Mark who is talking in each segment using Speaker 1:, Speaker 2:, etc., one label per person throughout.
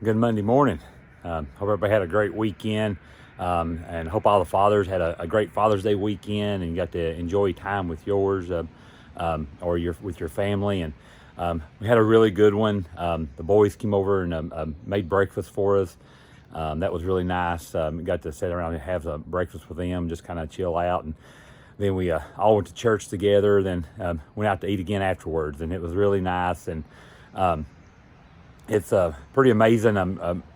Speaker 1: Good Monday morning. Hope everybody had a great weekend, and hope all the fathers had a great Father's Day weekend and got to enjoy time with yours or with your family. And we had a really good one. The boys came over and made breakfast for us. That was really nice. We got to sit around and have breakfast with them, just kind of chill out. And then we all went to church together. Then went out to eat again afterwards, and it was really nice. And it's pretty amazing.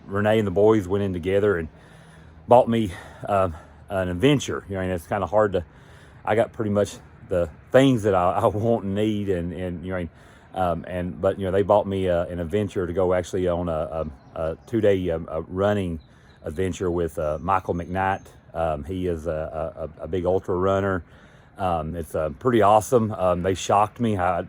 Speaker 1: Renee and the boys went in together and bought me an adventure. You know, and it's kind of hard to. I got pretty much the things that I want and need, and you know, but you know, they bought me an adventure to go actually on a 2-day running adventure with Michael McKnight. He is a big ultra runner. It's pretty awesome. They shocked me. I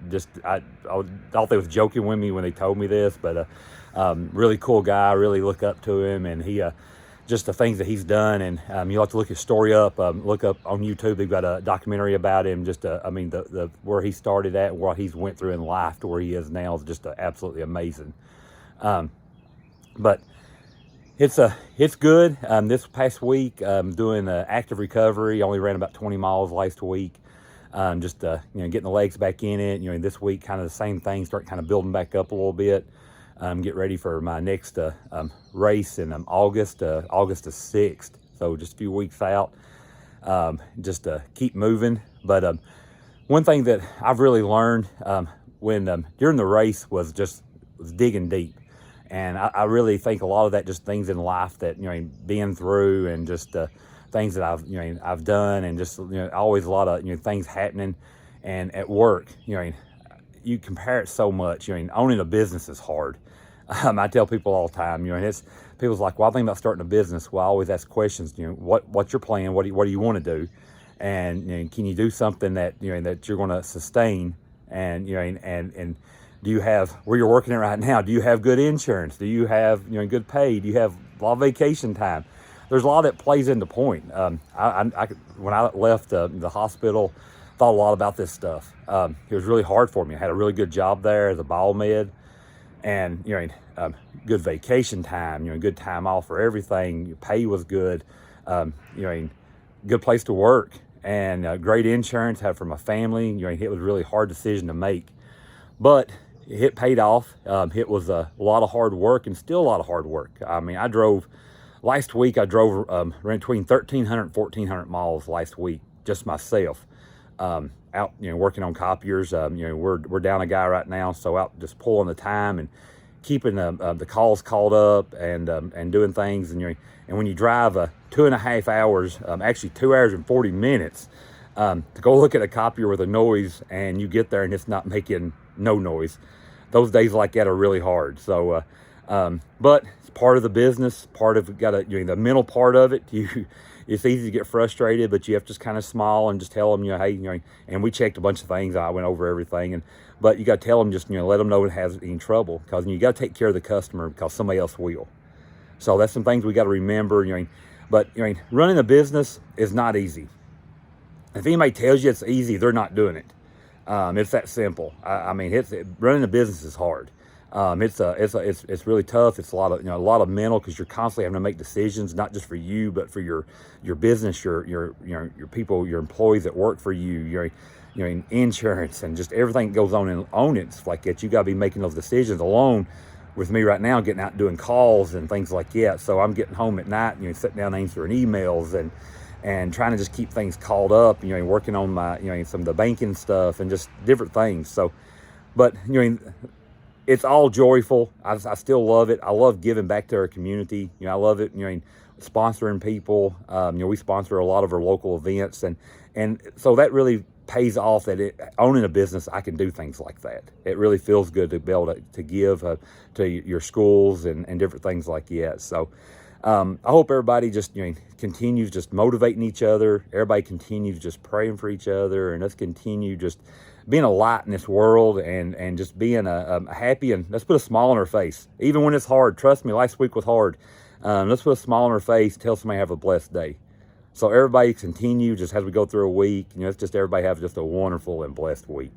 Speaker 1: thought they was joking with me when they told me this, but really cool guy. I really look up to him, and he just the things that he's done. And you have to look his story up. Look up on YouTube. They've got a documentary about him. Just I mean, the where he started at, what he's went through in life to where he is now is just absolutely amazing. But it's good. This past week, doing active recovery. Only ran about 20 miles last week. Just you know, getting the legs back in it. You know, this week kind of the same thing. Start kind of building back up a little bit. Get ready for my next race in August the 6th. So just a few weeks out. Just keep moving. But one thing that I've really learned when during the race was digging deep. And I really think a lot of that just things in life that, you know, being through, and just things that I've done, and just, you know, always a lot of, you know, things happening. And at work, you know, you compare it so much. You know, owning a business is hard. I tell people all the time, you know, and it's people's like, well, I think about starting a business. Well, I always ask questions. You know, what's your plan? What do you want to do? And you know, can you do something that, you know, that you're going to sustain? And you know, and do you have, where you're working at right now, do you have good insurance? Do you have, you know, good pay? Do you have a lot of vacation time? There's a lot that plays into point. When I left the hospital, thought a lot about this stuff. It was really hard for me. I had a really good job there as a biomed, and you know, good vacation time. You know, good time off for everything. Your pay was good. You know, good place to work, and great insurance. Had for my family. You know, it was a really hard decision to make, but it paid off. It was a lot of hard work, and still a lot of hard work. I mean, last week I drove between 1,300 and 1,400 miles last week, just myself, out, you know, working on copiers. You know, we're down a guy right now, so out just pulling the time and keeping the calls called up, and doing things. And you know, and when you drive 2.5 hours, actually 2 hours and 40 minutes, to go look at a copier with a noise, and you get there and it's not making no noise. Those days like that are really hard. So, but it's part of the business. Part of you know, the mental part of it. It's easy to get frustrated, but you have to just kind of smile and just tell them, you know, hey, you know. And we checked a bunch of things. I went over everything, but you got to tell them, just, you know, let them know it has any trouble, because you got to take care of the customer, because somebody else will. So that's some things we got to remember. You know, but you know, running a business is not easy. If anybody tells you it's easy, they're not doing it. It's that simple. I mean, running a business is hard. It's really tough. It's a lot of mental, because you're constantly having to make decisions, not just for you, but for your business, your people, your employees that work for you, your insurance, and just everything that goes on it. It's like that. You got to be making those decisions alone. With me right now, getting out and doing calls and things like that. So I'm getting home at night, you know, sitting down answering emails, and trying to just keep things called up, you know, working on my, you know, some of the banking stuff and just different things. So, but, you know, it's all joyful. I still love it. I love giving back to our community. You know, I love it, you know, sponsoring people. You know, we sponsor a lot of our local events, and so that really pays off. Owning a business, I can do things like that. It really feels good to be able to give to your schools and different things like that. So, I hope everybody just, you know, continues just motivating each other. Everybody continues just praying for each other, and let's continue just being a light in this world, and just being a happy, and let's put a smile on our face. Even when it's hard, trust me, last week was hard. Let's put a smile on our face, tell somebody have a blessed day. So everybody continue just as we go through a week, you know, let's just everybody have just a wonderful and blessed week.